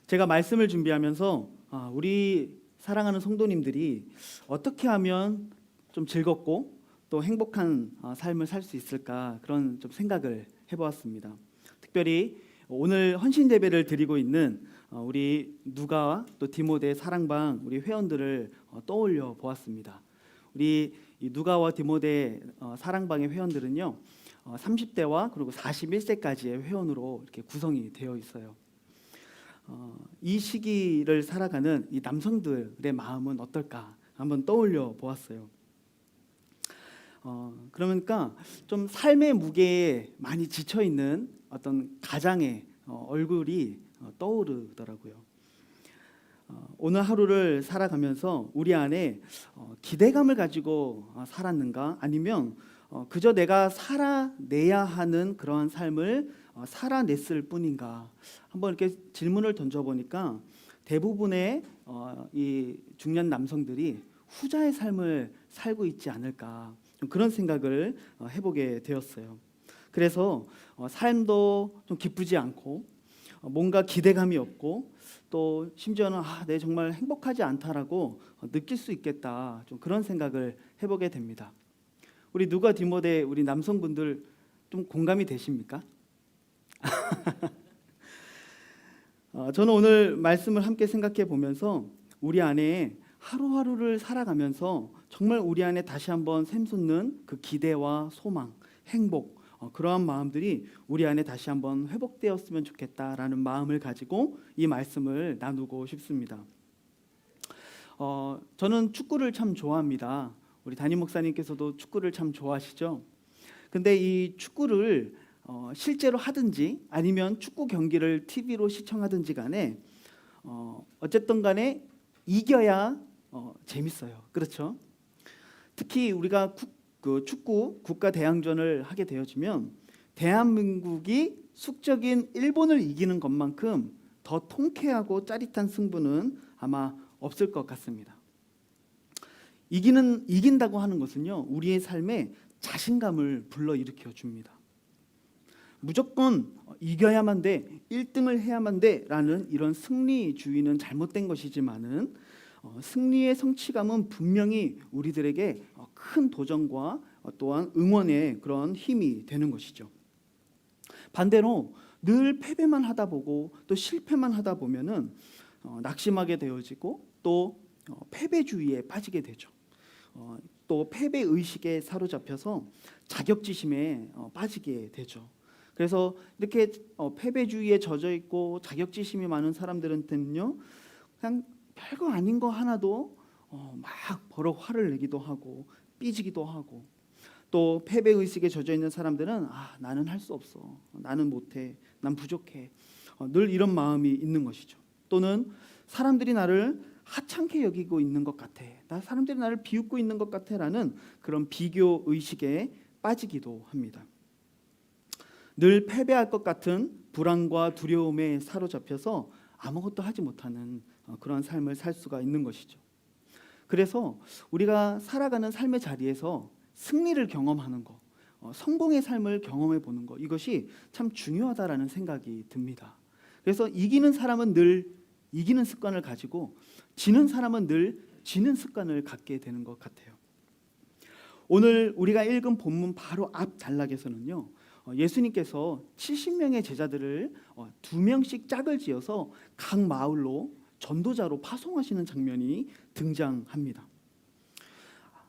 제가 말씀을 준비하면서 우리 사랑하는 성도님들이 어떻게 하면 좀 즐겁고 또 행복한 삶을 살 수 있을까, 그런 좀 생각을 해보았습니다. 특별히 오늘 헌신 예배를 드리고 있는 우리 누가와 또 디모데 사랑방 우리 회원들을 떠올려 보았습니다. 우리 이 누가와 디모데 사랑방의 회원들은요, 30대와 그리고 41세까지의 회원으로 이렇게 구성이 되어 있어요. 이 시기를 살아가는 이 남성들의 마음은 어떨까 한번 떠올려 보았어요. 그러니까 좀 삶의 무게에 많이 지쳐 있는 어떤 가장의 얼굴이 떠오르더라고요. 오늘 하루를 살아가면서 우리 안에 기대감을 가지고 살았는가, 아니면 그저 내가 살아내야 하는 그러한 삶을 살아냈을 뿐인가, 한번 이렇게 질문을 던져보니까 대부분의 이 중년 남성들이 후자의 삶을 살고 있지 않을까, 좀 그런 생각을 해보게 되었어요. 그래서 삶도 좀 기쁘지 않고 뭔가 기대감이 없고 또 심지어는 내 정말 행복하지 않다라고 느낄 수 있겠다, 좀 그런 생각을 해보게 됩니다. 우리 누가 디모데 우리 남성분들 좀 공감이 되십니까? 저는 오늘 말씀을 함께 생각해 보면서 우리 안에 하루하루를 살아가면서 정말 우리 안에 다시 한번 샘솟는 그 기대와 소망, 행복, 그러한 마음들이 우리 안에 다시 한번 회복되었으면 좋겠다라는 마음을 가지고 이 말씀을 나누고 싶습니다. 저는 축구를 참 좋아합니다. 우리 담임 목사님께서도 축구를 참 좋아하시죠? 근데 이 축구를 실제로 하든지 아니면 축구 경기를 TV로 시청하든지 간에 어쨌든 간에 이겨야 재밌어요. 그렇죠? 특히 우리가 축구 국가 대항전을 하게 되어지면 대한민국이 숙적인 일본을 이기는 것만큼 더 통쾌하고 짜릿한 승부는 아마 없을 것 같습니다. 이긴다고 하는 것은요, 우리의 삶에 자신감을 불러일으켜 줍니다. 무조건 이겨야만 돼, 1등을 해야만 돼라는 이런 승리주의는 잘못된 것이지만은 승리의 성취감은 분명히 우리들에게 큰 도전과 또한 응원의 그런 힘이 되는 것이죠. 반대로 늘 패배만 하다 보고 또 실패만 하다 보면은 낙심하게 되어지고 또 패배주의에 빠지게 되죠. 또 패배 의식에 사로잡혀서 자격지심에 빠지게 되죠. 그래서 이렇게 패배주의에 젖어 있고 자격지심이 많은 사람들한테는요, 그냥 별거 아닌 거 하나도 막 버럭 화를 내기도 하고 삐지기도 하고, 또 패배 의식에 젖어 있는 사람들은 나는 할 수 없어, 나는 못해, 난 부족해, 늘 이런 마음이 있는 것이죠. 또는 사람들이 나를 하찮게 여기고 있는 것 같아, 사람들이 나를 비웃고 있는 것 같아라는 그런 비교 의식에 빠지기도 합니다. 늘 패배할 것 같은 불안과 두려움에 사로잡혀서 아무것도 하지 못하는 그런 삶을 살 수가 있는 것이죠. 그래서 우리가 살아가는 삶의 자리에서 승리를 경험하는 것, 성공의 삶을 경험해 보는 것, 이것이 참 중요하다라는 생각이 듭니다. 그래서 이기는 사람은 늘 이기는 습관을 가지고 지는 사람은 늘 지는 습관을 갖게 되는 것 같아요. 오늘 우리가 읽은 본문 바로 앞 단락에서는요, 예수님께서 70명의 제자들을 2명씩 짝을 지어서 각 마을로 전도자로 파송하시는 장면이 등장합니다.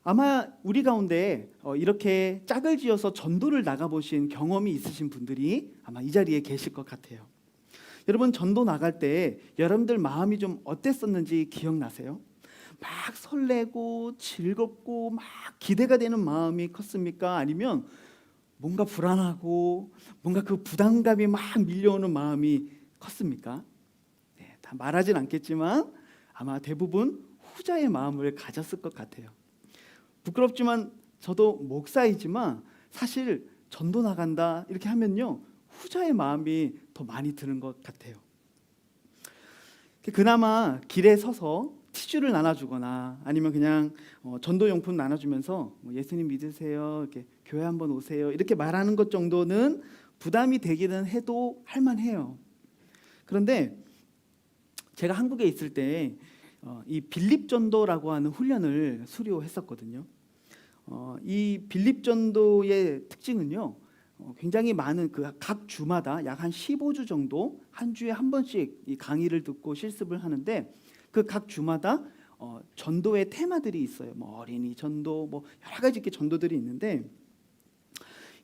아마 우리 가운데 이렇게 짝을 지어서 전도를 나가보신 경험이 있으신 분들이 아마 이 자리에 계실 것 같아요. 여러분, 전도 나갈 때 여러분들 마음이 좀 어땠었는지 기억나세요? 막 설레고 즐겁고 막 기대가 되는 마음이 컸습니까? 아니면 뭔가 불안하고 뭔가 그 부담감이 막 밀려오는 마음이 컸습니까? 네, 다 말하진 않겠지만 아마 대부분 후자의 마음을 가졌을 것 같아요. 부끄럽지만 저도 목사이지만 사실 전도 나간다 이렇게 하면요, 후자의 마음이 더 많이 드는 것 같아요. 그나마 길에 서서 티슈를 나눠주거나 아니면 그냥 전도용품 나눠주면서 예수님 믿으세요, 이렇게 교회 한번 오세요, 이렇게 말하는 것 정도는 부담이 되기는 해도 할만해요. 그런데 제가 한국에 있을 때 이 빌립전도라고 하는 훈련을 수료했었거든요. 이 빌립전도의 특징은요, 굉장히 많은 그 각 주마다 약 한 15주 정도 한 주에 한 번씩 이 강의를 듣고 실습을 하는데, 그 각 주마다 전도의 테마들이 있어요. 뭐 어린이 전도, 뭐 여러 가지 이렇게 전도들이 있는데,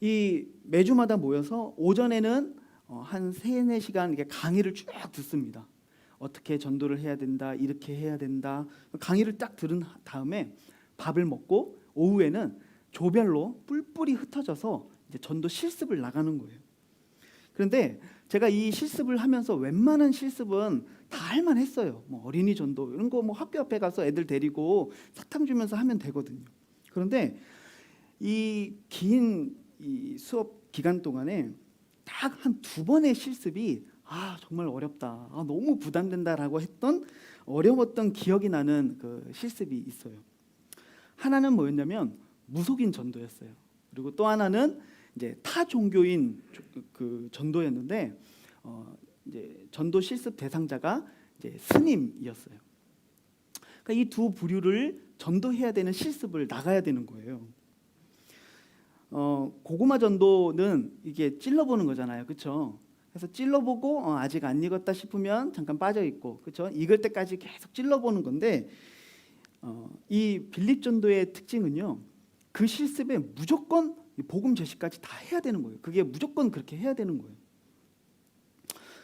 이 매주마다 모여서 오전에는 한 3-4시간 이렇게 강의를 쭉 듣습니다. 어떻게 전도를 해야 된다, 이렇게 해야 된다. 강의를 딱 들은 다음에 밥을 먹고 오후에는 조별로 뿔뿔이 흩어져서 이제 전도 실습을 나가는 거예요. 그런데 제가 이 실습을 하면서 웬만한 실습은 다 할만했어요. 뭐 어린이 전도 이런 거 뭐 학교 앞에 가서 애들 데리고 사탕 주면서 하면 되거든요. 그런데 이 긴 이 수업 기간 동안에 딱 한 2번의 실습이 정말 어렵다, 너무 부담된다라고 했던 어려웠던 기억이 나는 그 실습이 있어요. 하나는 뭐였냐면 무속인 전도였어요. 그리고 또 하나는 이제 타 종교인 그 전도였는데, 이제 전도 실습 대상자가 이제 스님이었어요. 그러니까 이 두 부류를 전도해야 되는 실습을 나가야 되는 거예요. 고구마 전도는 이게 찔러보는 거잖아요, 그렇죠? 그래서 찔러보고 아직 안 익었다 싶으면 잠깐 빠져 있고, 그렇죠? 익을 때까지 계속 찔러보는 건데, 이 빌립전도의 특징은요, 그 실습에 무조건 복음 제시까지 다 해야 되는 거예요. 그게 무조건 그렇게 해야 되는 거예요.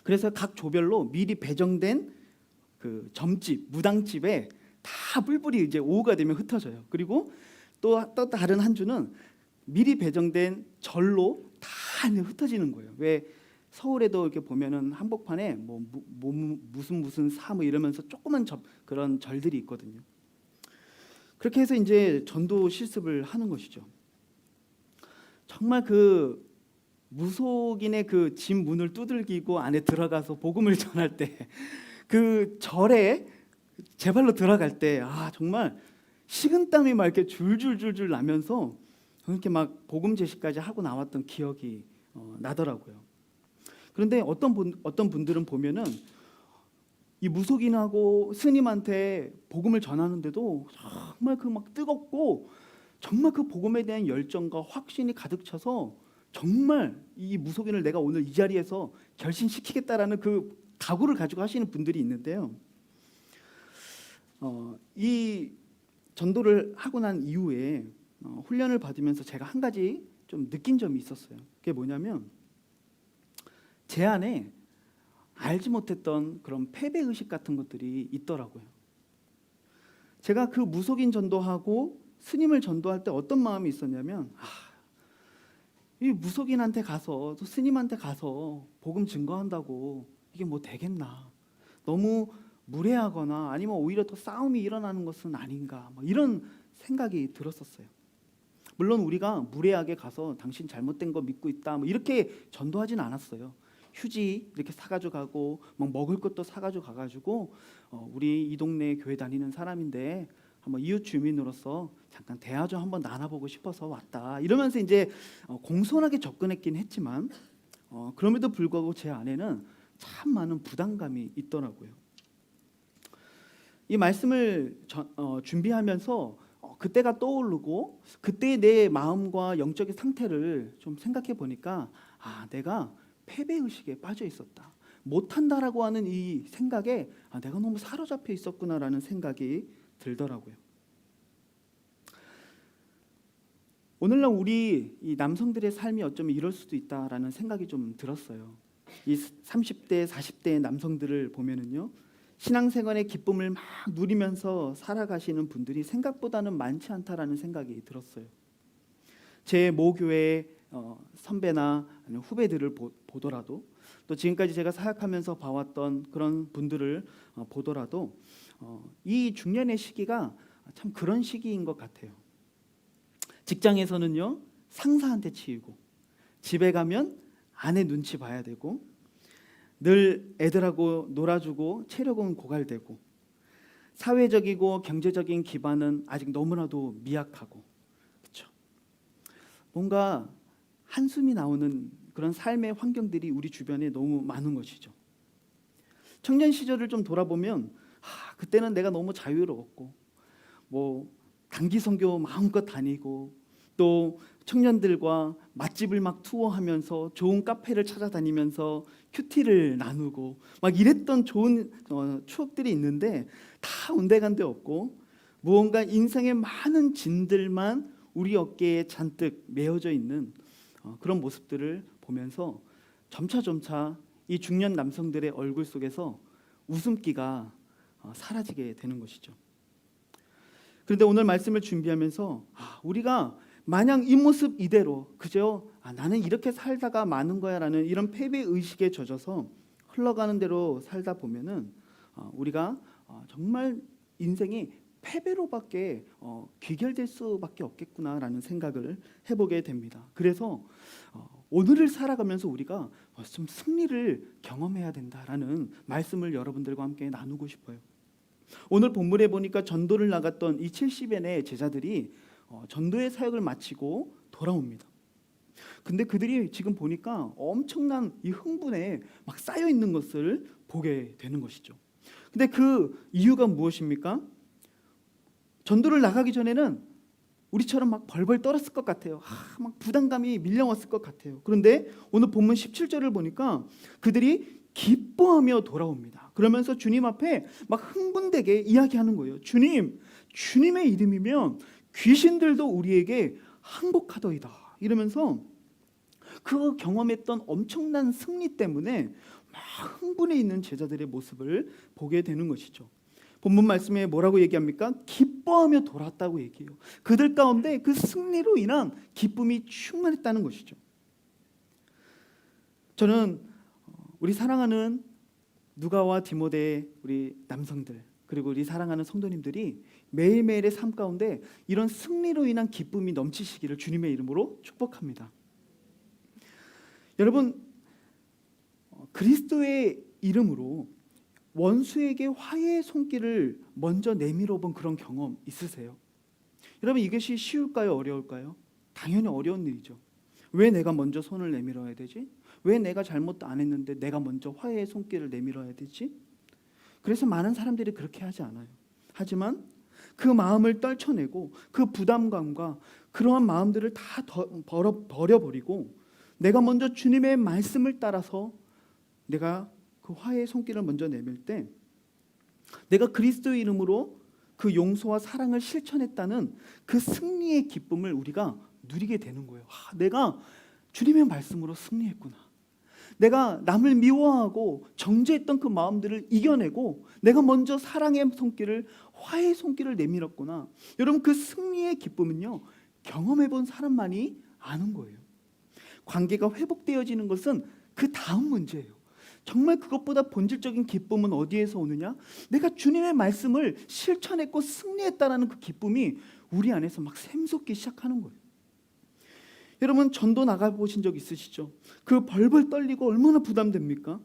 그래서 각 조별로 미리 배정된 그 점집, 무당집에 다 뿔뿔이 이제 오후가 되면 흩어져요. 그리고 또 다른 한 주는 미리 배정된 절로 다 흩어지는 거예요. 왜 서울에도 이렇게 보면은 한복판에 무슨 사 뭐 이러면서 조그만 그런 절들이 있거든요. 그렇게 해서 이제 전도 실습을 하는 것이죠. 정말 그 무속인의 그 집 문을 두들기고 안에 들어가서 복음을 전할 때, 그 절에 제 발로 들어갈 때 정말 식은땀이 막 이렇게 줄줄줄줄 나면서 그렇게 막 복음 제시까지 하고 나왔던 기억이 나더라고요. 그런데 어떤 분들은 보면은 이 무속인하고 스님한테 복음을 전하는데도 정말 그 막 뜨겁고 정말 그 복음에 대한 열정과 확신이 가득 차서 정말 이 무속인을 내가 오늘 이 자리에서 결신시키겠다라는 그 각오를 가지고 하시는 분들이 있는데요. 이 전도를 하고 난 이후에 훈련을 받으면서 제가 한 가지 좀 느낀 점이 있었어요. 그게 뭐냐면, 제 안에 알지 못했던 그런 패배의식 같은 것들이 있더라고요. 제가 그 무속인 전도하고 스님을 전도할 때 어떤 마음이 있었냐면, 이 무속인한테 가서 또 스님한테 가서 복음 증거한다고 이게 뭐 되겠나, 너무 무례하거나 아니면 오히려 더 싸움이 일어나는 것은 아닌가, 뭐 이런 생각이 들었었어요. 물론 우리가 무례하게 가서 당신 잘못된 거 믿고 있다 뭐 이렇게 전도하진 않았어요. 휴지 이렇게 사가지고 가고 막 먹을 것도 사가지고 가가지고 우리 이 동네 교회 다니는 사람인데 한번 이웃 주민으로서 잠깐 대화 좀 한번 나눠보고 싶어서 왔다 이러면서 이제 공손하게 접근했긴 했지만, 그럼에도 불구하고 제 안에는 참 많은 부담감이 있더라고요. 이 말씀을 준비하면서 그때가 떠오르고 그때의 내 마음과 영적인 상태를 좀 생각해 보니까 내가 패배의식에 빠져 있었다, 못한다라고 하는 이 생각에 내가 너무 사로잡혀 있었구나라는 생각이 들더라고요. 오늘날 우리 이 남성들의 삶이 어쩌면 이럴 수도 있다라는 생각이 좀 들었어요. 이 30대, 40대의 남성들을 보면은요, 신앙생활의 기쁨을 막 누리면서 살아가시는 분들이 생각보다는 많지 않다라는 생각이 들었어요. 제 모교회 선배나 아니면 후배들을 보더라도, 또 지금까지 제가 사역하면서 봐왔던 그런 분들을 보더라도 이 중년의 시기가 참 그런 시기인 것 같아요. 직장에서는요, 상사한테 치이고, 집에 가면 아내 눈치 봐야 되고, 늘 애들하고 놀아주고 체력은 고갈되고, 사회적이고 경제적인 기반은 아직 너무나도 미약하고, 그렇죠? 뭔가 한숨이 나오는 그런 삶의 환경들이 우리 주변에 너무 많은 것이죠. 청년 시절을 좀 돌아보면 그때는 내가 너무 자유로웠고 뭐 단기 선교 마음껏 다니고 또 청년들과 맛집을 막 투어하면서 좋은 카페를 찾아다니면서 큐티를 나누고 막 이랬던 좋은 추억들이 있는데 다 온데간데 없고 무언가 인생의 많은 짐들만 우리 어깨에 잔뜩 메어져 있는 그런 모습들을 보면서 점차 이 중년 남성들의 얼굴 속에서 웃음기가 사라지게 되는 것이죠. 그런데 오늘 말씀을 준비하면서 우리가 마냥 이 모습 이대로 그저 나는 이렇게 살다가 마는 거야라는 이런 패배 의식에 젖어서 흘러가는 대로 살다 보면은 우리가 정말 인생이 패배로밖에 귀결될 수밖에 없겠구나라는 생각을 해보게 됩니다. 그래서 오늘을 살아가면서 우리가 좀 승리를 경험해야 된다라는 말씀을 여러분들과 함께 나누고 싶어요. 오늘 본문에 보니까 전도를 나갔던 이 70여의 제자들이 전도의 사역을 마치고 돌아옵니다. 근데 그들이 지금 보니까 엄청난 이 흥분에 막 쌓여 있는 것을 보게 되는 것이죠. 근데 그 이유가 무엇입니까? 전도를 나가기 전에는 우리처럼 막 벌벌 떨었을 것 같아요. 막 부담감이 밀려왔을 것 같아요. 그런데 오늘 본문 17절을 보니까 그들이 기뻐하며 돌아옵니다. 그러면서 주님 앞에 막 흥분되게 이야기하는 거예요. 주님의 이름이면 귀신들도 우리에게 항복하더이다. 이러면서 그 경험했던 엄청난 승리 때문에 막 흥분해 있는 제자들의 모습을 보게 되는 것이죠. 본문 말씀에 뭐라고 얘기합니까? 기뻐하며 돌아왔다고 얘기해요. 그들 가운데 그 승리로 인한 기쁨이 충만했다는 것이죠. 저는 우리 사랑하는 누가와 디모데 우리 남성들 그리고 우리 사랑하는 성도님들이 매일매일의 삶 가운데 이런 승리로 인한 기쁨이 넘치시기를 주님의 이름으로 축복합니다. 여러분, 그리스도의 이름으로 원수에게 화해의 손길을 먼저 내밀어 본 그런 경험 있으세요? 여러분, 이것이 쉬울까요? 어려울까요? 당연히 어려운 일이죠. 왜 내가 먼저 손을 내밀어야 되지? 왜 내가 잘못도 안 했는데 내가 먼저 화해의 손길을 내밀어야 되지? 그래서 많은 사람들이 그렇게 하지 않아요. 하지만 그 마음을 떨쳐내고 그 부담감과 그러한 마음들을 다 버려버리고 내가 먼저 주님의 말씀을 따라서 내가 그 화해의 손길을 먼저 내밀 때 내가 그리스도의 이름으로 그 용서와 사랑을 실천했다는 그 승리의 기쁨을 우리가 누리게 되는 거예요. 내가 주님의 말씀으로 승리했구나. 내가 남을 미워하고 정죄했던 그 마음들을 이겨내고 내가 먼저 사랑의 손길을 화해의 손길을 내밀었구나. 여러분, 그 승리의 기쁨은요, 경험해 본 사람만이 아는 거예요. 관계가 회복되어지는 것은 그 다음 문제예요. 정말 그것보다 본질적인 기쁨은 어디에서 오느냐? 내가 주님의 말씀을 실천했고 승리했다라는 그 기쁨이 우리 안에서 막 샘솟기 시작하는 거예요. 여러분, 전도 나가보신 적 있으시죠? 그 벌벌 떨리고 얼마나 부담됩니까?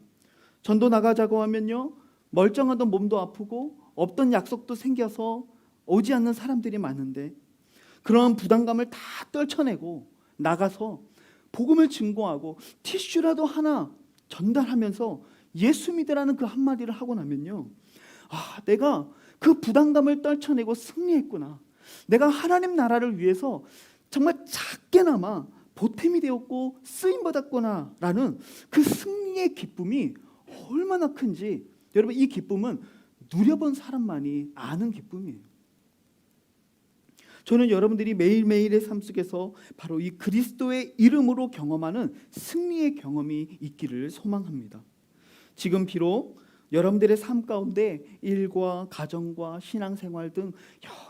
전도 나가자고 하면요, 멀쩡하던 몸도 아프고 없던 약속도 생겨서 오지 않는 사람들이 많은데 그런 부담감을 다 떨쳐내고 나가서 복음을 증거하고 티슈라도 하나 전달하면서 예수 믿으라는 그 한마디를 하고 나면요, 내가 그 부담감을 떨쳐내고 승리했구나. 내가 하나님 나라를 위해서 정말 작게나마 보탬이 되었고 쓰임받았구나 라는 그 승리의 기쁨이 얼마나 큰지 여러분, 이 기쁨은 누려본 사람만이 아는 기쁨이에요. 저는 여러분들이 매일매일의 삶 속에서 바로 이 그리스도의 이름으로 경험하는 승리의 경험이 있기를 소망합니다. 지금 비록 여러분들의 삶 가운데 일과 가정과 신앙생활 등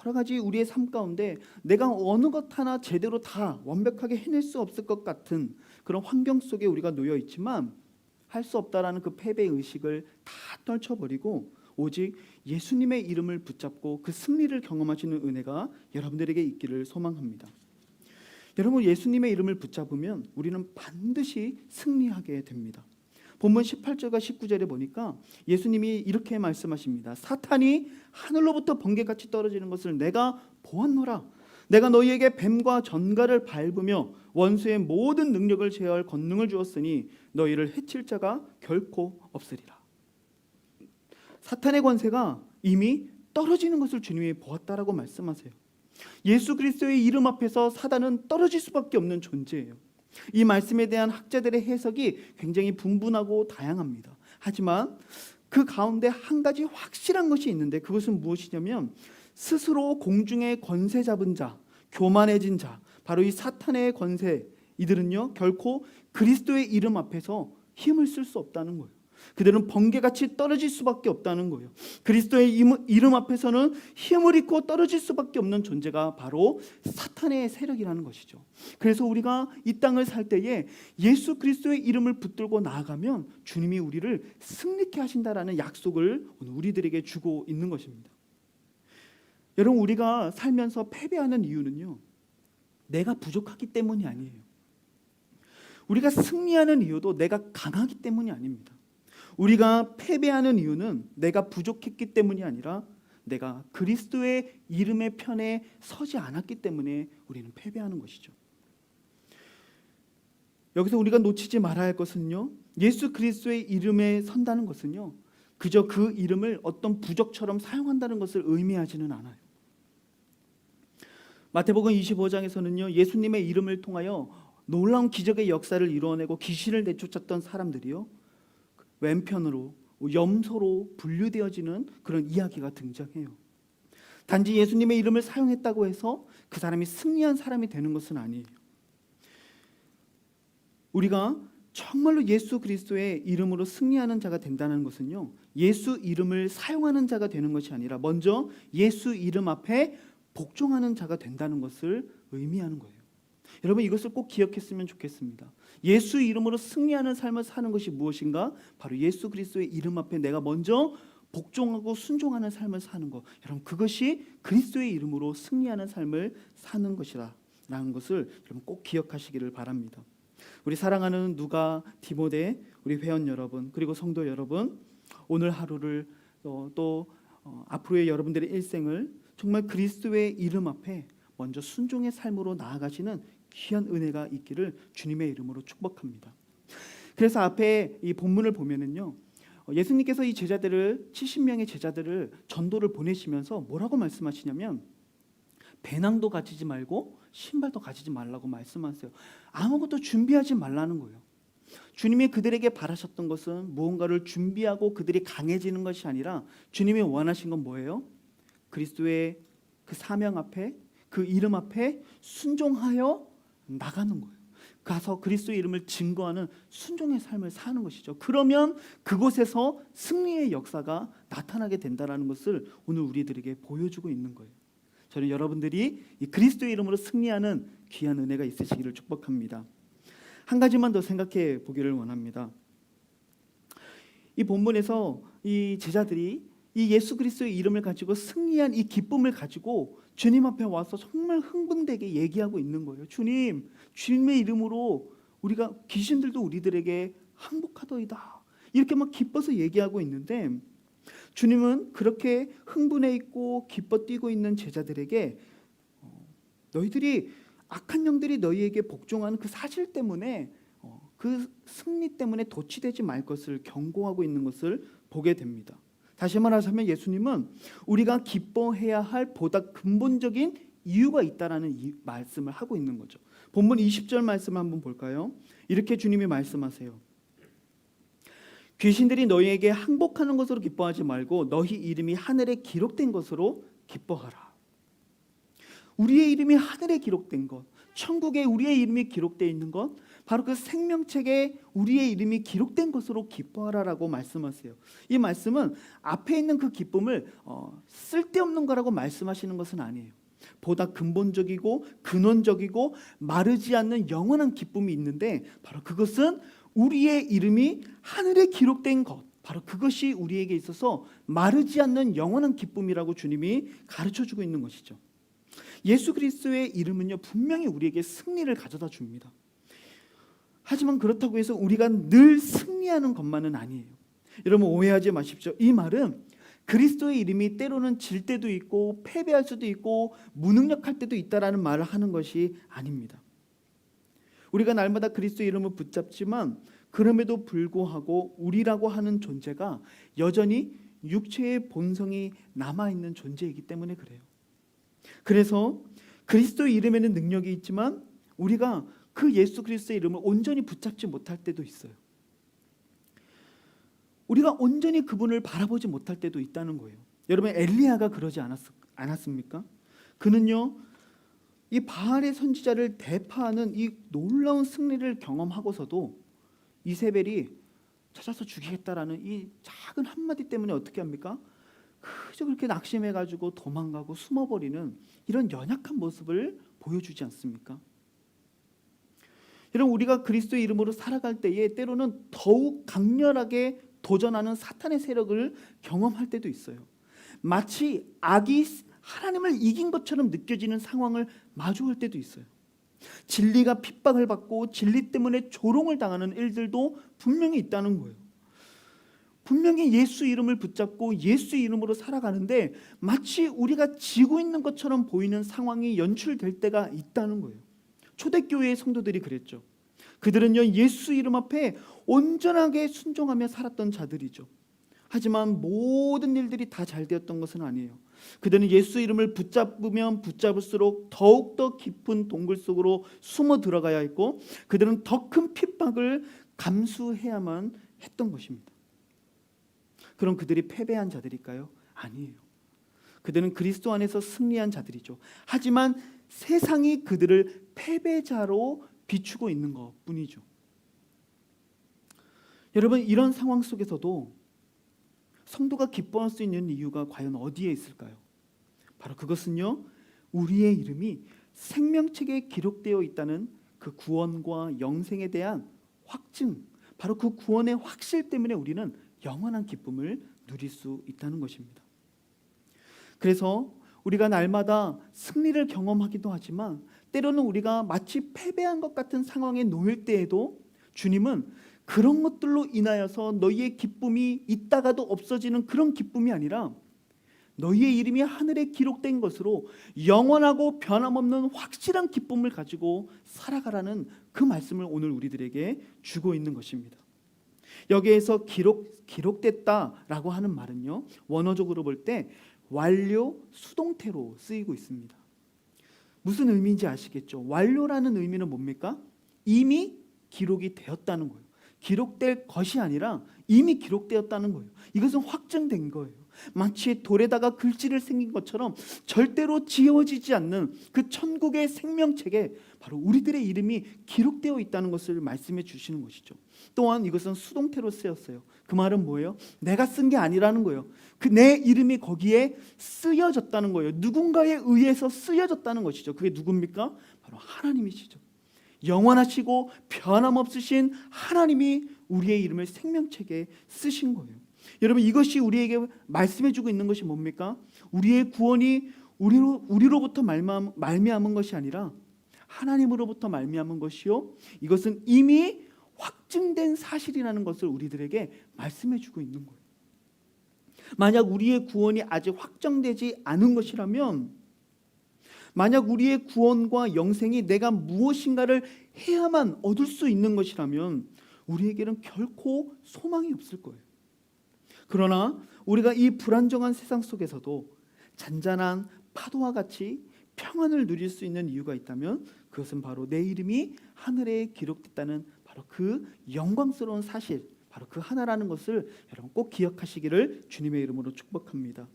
여러 가지 우리의 삶 가운데 내가 어느 것 하나 제대로 다 완벽하게 해낼 수 없을 것 같은 그런 환경 속에 우리가 놓여 있지만 할 수 없다라는 그 패배 의식을 다 떨쳐버리고 오직 예수님의 이름을 붙잡고 그 승리를 경험하시는 은혜가 여러분들에게 있기를 소망합니다. 여러분, 예수님의 이름을 붙잡으면 우리는 반드시 승리하게 됩니다. 본문 18절과 19절에 보니까 예수님이 이렇게 말씀하십니다. 사탄이 하늘로부터 번개같이 떨어지는 것을 내가 보았노라. 내가 너희에게 뱀과 전갈을 밟으며 원수의 모든 능력을 제어할 권능을 주었으니 너희를 해칠 자가 결코 없으리라. 사탄의 권세가 이미 떨어지는 것을 주님이 보았다라고 말씀하세요. 예수 그리스도의 이름 앞에서 사단은 떨어질 수밖에 없는 존재예요. 이 말씀에 대한 학자들의 해석이 굉장히 분분하고 다양합니다. 하지만 그 가운데 한 가지 확실한 것이 있는데 그것은 무엇이냐면 스스로 공중의 권세 잡은 자, 교만해진 자, 바로 이 사탄의 권세, 이들은요 결코 그리스도의 이름 앞에서 힘을 쓸 수 없다는 거예요. 그들은 번개같이 떨어질 수밖에 없다는 거예요. 그리스도의 이름 앞에서는 힘을 잃고 떨어질 수밖에 없는 존재가 바로 사탄의 세력이라는 것이죠. 그래서 우리가 이 땅을 살 때에 예수 그리스도의 이름을 붙들고 나아가면 주님이 우리를 승리케 하신다라는 약속을 오늘 우리들에게 주고 있는 것입니다. 여러분, 우리가 살면서 패배하는 이유는요 내가 부족하기 때문이 아니에요. 우리가 승리하는 이유도 내가 강하기 때문이 아닙니다. 우리가 패배하는 이유는 내가 부족했기 때문이 아니라 내가 그리스도의 이름의 편에 서지 않았기 때문에 우리는 패배하는 것이죠. 여기서 우리가 놓치지 말아야 할 것은요, 예수 그리스도의 이름에 선다는 것은요 그저 그 이름을 어떤 부적처럼 사용한다는 것을 의미하지는 않아요. 마태복음 25장에서는요 예수님의 이름을 통하여 놀라운 기적의 역사를 이루어내고 귀신을 내쫓았던 사람들이요 왼편으로 염소로 분류되어지는 그런 이야기가 등장해요. 단지 예수님의 이름을 사용했다고 해서 그 사람이 승리한 사람이 되는 것은 아니에요. 우리가 정말로 예수 그리스도의 이름으로 승리하는 자가 된다는 것은요 예수 이름을 사용하는 자가 되는 것이 아니라 먼저 예수 이름 앞에 복종하는 자가 된다는 것을 의미하는 거예요. 여러분, 이것을 꼭 기억했으면 좋겠습니다. 예수 이름으로 승리하는 삶을 사는 것이 무엇인가? 바로 예수 그리스도의 이름 앞에 내가 먼저 복종하고 순종하는 삶을 사는 것. 여러분, 그것이 그리스도의 이름으로 승리하는 삶을 사는 것이라는 것을 여러분 꼭 기억하시기를 바랍니다. 우리 사랑하는 누가, 디모데, 우리 회원 여러분, 그리고 성도 여러분, 오늘 하루를 또 앞으로의 여러분들의 일생을 정말 그리스도의 이름 앞에 먼저 순종의 삶으로 나아가시는 귀한 은혜가 있기를 주님의 이름으로 축복합니다. 그래서 앞에 이 본문을 보면은요 예수님께서 이 제자들을 70명의 제자들을 전도를 보내시면서 뭐라고 말씀하시냐면 배낭도 가지지 말고 신발도 가지지 말라고 말씀하세요. 아무것도 준비하지 말라는 거예요. 주님이 그들에게 바라셨던 것은 무언가를 준비하고 그들이 강해지는 것이 아니라 주님이 원하신 건 뭐예요? 그리스도의 그 사명 앞에 그 이름 앞에 순종하여 나가는 거예요. 가서 그리스도의 이름을 증거하는 순종의 삶을 사는 것이죠. 그러면 그곳에서 승리의 역사가 나타나게 된다는 것을 오늘 우리들에게 보여주고 있는 거예요. 저는 여러분들이 이 그리스도의 이름으로 승리하는 귀한 은혜가 있으시기를 축복합니다. 한 가지만 더 생각해 보기를 원합니다. 이 본문에서 이 제자들이 이 예수 그리스도의 이름을 가지고 승리한 이 기쁨을 가지고 주님 앞에 와서 정말 흥분되게 얘기하고 있는 거예요. 주님, 주님의 이름으로 우리가 귀신들도 우리들에게 항복하더이다. 이렇게 막 기뻐서 얘기하고 있는데 주님은 그렇게 흥분해 있고 기뻐 뛰고 있는 제자들에게 너희들이 악한 영들이 너희에게 복종하는 그 사실 때문에 그 승리 때문에 도취되지 말 것을 경고하고 있는 것을 보게 됩니다. 다시 말하자면 예수님은 우리가 기뻐해야 할 보다 근본적인 이유가 있다라는 말씀을 하고 있는 거죠. 본문 20절 말씀 한번 볼까요? 이렇게 주님이 말씀하세요. 귀신들이 너희에게 항복하는 것으로 기뻐하지 말고 너희 이름이 하늘에 기록된 것으로 기뻐하라. 우리의 이름이 하늘에 기록된 것, 천국에 우리의 이름이 기록되어 있는 것, 바로 그 생명책에 우리의 이름이 기록된 것으로 기뻐하라라고 말씀하세요. 이 말씀은 앞에 있는 그 기쁨을 쓸데없는 거라고 말씀하시는 것은 아니에요. 보다 근본적이고 근원적이고 마르지 않는 영원한 기쁨이 있는데 바로 그것은 우리의 이름이 하늘에 기록된 것, 바로 그것이 우리에게 있어서 마르지 않는 영원한 기쁨이라고 주님이 가르쳐주고 있는 것이죠. 예수 그리스도의 이름은요 분명히 우리에게 승리를 가져다 줍니다. 하지만 그렇다고 해서 우리가 늘 승리하는 것만은 아니에요. 여러분 오해하지 마십시오. 이 말은 그리스도의 이름이 때로는 질 때도 있고 패배할 수도 있고 무능력할 때도 있다라는 말을 하는 것이 아닙니다. 우리가 날마다 그리스도의 이름을 붙잡지만 그럼에도 불구하고 우리라고 하는 존재가 여전히 육체의 본성이 남아있는 존재이기 때문에 그래요. 그래서 그리스도의 이름에는 능력이 있지만 우리가 그 예수 그리스도의 이름을 온전히 붙잡지 못할 때도 있어요. 우리가 온전히 그분을 바라보지 못할 때도 있다는 거예요. 여러분, 엘리야가 그러지 않았습니까? 그는요, 이 바알의 선지자를 대파하는 이 놀라운 승리를 경험하고서도 이세벨이 찾아서 죽이겠다라는 이 작은 한마디 때문에 어떻게 합니까? 그저 그렇게 낙심해가지고 도망가고 숨어버리는 이런 연약한 모습을 보여주지 않습니까? 여러분, 우리가 그리스도의 이름으로 살아갈 때에 때로는 더욱 강렬하게 도전하는 사탄의 세력을 경험할 때도 있어요. 마치 악이 하나님을 이긴 것처럼 느껴지는 상황을 마주할 때도 있어요. 진리가 핍박을 받고 진리 때문에 조롱을 당하는 일들도 분명히 있다는 거예요. 분명히 예수 이름을 붙잡고 예수 이름으로 살아가는데 마치 우리가 지고 있는 것처럼 보이는 상황이 연출될 때가 있다는 거예요. 초대교회의 성도들이 그랬죠. 그들은요, 예수 이름 앞에 온전하게 순종하며 살았던 자들이죠. 하지만 모든 일들이 다 잘 되었던 것은 아니에요. 그들은 예수 이름을 붙잡으면 붙잡을수록 더욱더 깊은 동굴 속으로 숨어 들어가야 했고 그들은 더 큰 핍박을 감수해야만 했던 것입니다. 그럼 그들이 패배한 자들일까요? 아니에요. 그들은 그리스도 안에서 승리한 자들이죠. 하지만 세상이 그들을 패배자로 비추고 있는 것뿐이죠. 여러분, 이런 상황 속에서도 성도가 기뻐할 수 있는 이유가 과연 어디에 있을까요? 바로 그것은요, 우리의 이름이 생명책에 기록되어 있다는 그 구원과 영생에 대한 확증, 바로 그 구원의 확실 때문에 우리는 영원한 기쁨을 누릴 수 있다는 것입니다. 그래서 우리가 날마다 승리를 경험하기도 하지만 때로는 우리가 마치 패배한 것 같은 상황에 놓일 때에도 주님은 그런 것들로 인하여서 너희의 기쁨이 있다가도 없어지는 그런 기쁨이 아니라 너희의 이름이 하늘에 기록된 것으로 영원하고 변함없는 확실한 기쁨을 가지고 살아가라는 그 말씀을 오늘 우리들에게 주고 있는 것입니다. 여기에서 기록됐다라고 하는 말은요, 원어적으로 볼 때 완료 수동태로 쓰이고 있습니다. 무슨 의미인지 아시겠죠? 완료라는 의미는 뭡니까? 이미 기록이 되었다는 거예요. 기록될 것이 아니라 이미 기록되었다는 거예요. 이것은 확정된 거예요. 마치 돌에다가 글씨를 새긴 것처럼 절대로 지워지지 않는 그 천국의 생명책에 바로 우리들의 이름이 기록되어 있다는 것을 말씀해 주시는 것이죠. 또한 이것은 수동태로 쓰였어요. 그 말은 뭐예요? 내가 쓴 게 아니라는 거예요. 그 내 이름이 거기에 쓰여졌다는 거예요. 누군가에 의해서 쓰여졌다는 것이죠. 그게 누굽니까? 바로 하나님이시죠. 영원하시고 변함없으신 하나님이 우리의 이름을 생명책에 쓰신 거예요. 여러분, 이것이 우리에게 말씀해주고 있는 것이 뭡니까? 우리의 구원이 우리로부터 말미암은 것이 아니라 하나님으로부터 말미암은 것이요, 이것은 이미 확증된 사실이라는 것을 우리들에게 말씀해주고 있는 거예요. 만약 우리의 구원이 아직 확정되지 않은 것이라면, 만약 우리의 구원과 영생이 내가 무엇인가를 해야만 얻을 수 있는 것이라면 우리에게는 결코 소망이 없을 거예요. 그러나 우리가 이 불안정한 세상 속에서도 잔잔한 파도와 같이 평안을 누릴 수 있는 이유가 있다면 그것은 바로 내 이름이 하늘에 기록됐다는 바로 그 영광스러운 사실, 바로 그 하나라는 것을 여러분 꼭 기억하시기를 주님의 이름으로 축복합니다.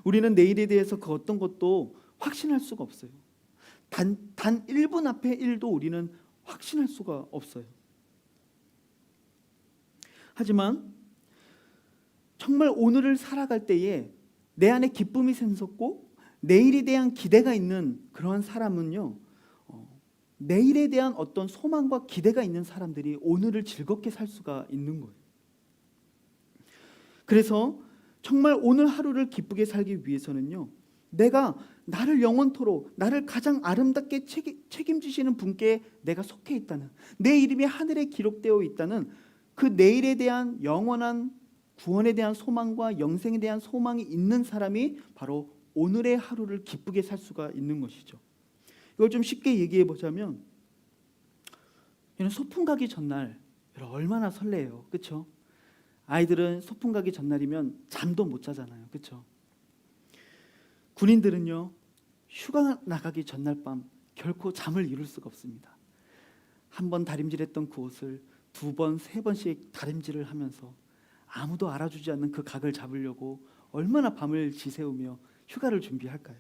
우리는 내일에 대해서 그 어떤 것도 확신할 수가 없어요. 단 1분 앞에 1도 우리는 확신할 수가 없어요. 하지만 정말 오늘을 살아갈 때에 내 안에 기쁨이 샘솟고 내일에 대한 기대가 있는 그러한 사람은요, 내일에 대한 어떤 소망과 기대가 있는 사람들이 오늘을 즐겁게 살 수가 있는 거예요. 그래서 정말 오늘 하루를 기쁘게 살기 위해서는요, 내가 나를 영원토록 나를 가장 아름답게 책임지시는 분께 내가 속해 있다는, 내 이름이 하늘에 기록되어 있다는 그 내일에 대한 영원한 구원에 대한 소망과 영생에 대한 소망이 있는 사람이 바로 오늘의 하루를 기쁘게 살 수가 있는 것이죠. 이걸 좀 쉽게 얘기해 보자면, 소풍 가기 전날 얼마나 설레요, 그렇죠? 아이들은 소풍 가기 전날이면 잠도 못 자잖아요. 그렇죠? 군인들은요, 휴가 나가기 전날 밤 결코 잠을 이룰 수가 없습니다. 한 번 다림질했던 그 옷을 두 번, 세 번씩 다림질을 하면서 아무도 알아주지 않는 그 각을 잡으려고 얼마나 밤을 지새우며 휴가를 준비할까요?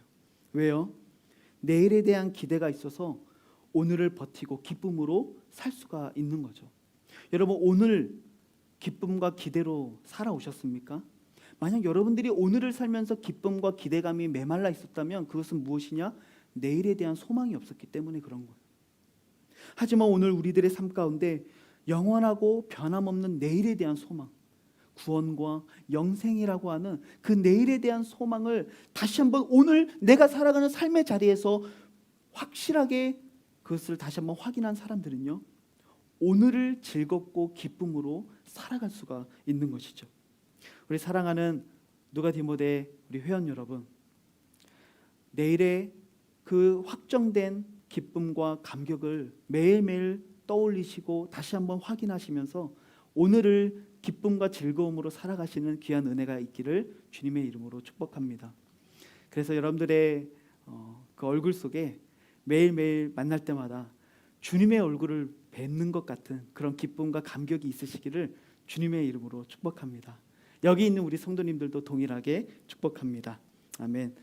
왜요? 내일에 대한 기대가 있어서 오늘을 버티고 기쁨으로 살 수가 있는 거죠. 여러분, 오늘 기쁨과 기대로 살아오셨습니까? 만약 여러분들이 오늘을 살면서 기쁨과 기대감이 메말라 있었다면 그것은 무엇이냐? 내일에 대한 소망이 없었기 때문에 그런 거예요. 하지만 오늘 우리들의 삶 가운데 영원하고 변함없는 내일에 대한 소망, 구원과 영생이라고 하는 그 내일에 대한 소망을 다시 한번 오늘 내가 살아가는 삶의 자리에서 확실하게 그것을 다시 한번 확인한 사람들은요, 오늘을 즐겁고 기쁨으로 살아갈 수가 있는 것이죠. 우리 사랑하는 누가 디모데 우리 회원 여러분, 내일의 그 확정된 기쁨과 감격을 매일매일 떠올리시고 다시 한번 확인하시면서 오늘을 기쁨과 즐거움으로 살아가시는 귀한 은혜가 있기를 주님의 이름으로 축복합니다. 그래서 여러분들의 그 얼굴 속에 매일매일 만날 때마다 주님의 얼굴을 뵙는 것 같은 그런 기쁨과 감격이 있으시기를 주님의 이름으로 축복합니다. 여기 있는 우리 성도님들도 동일하게 축복합니다. 아멘.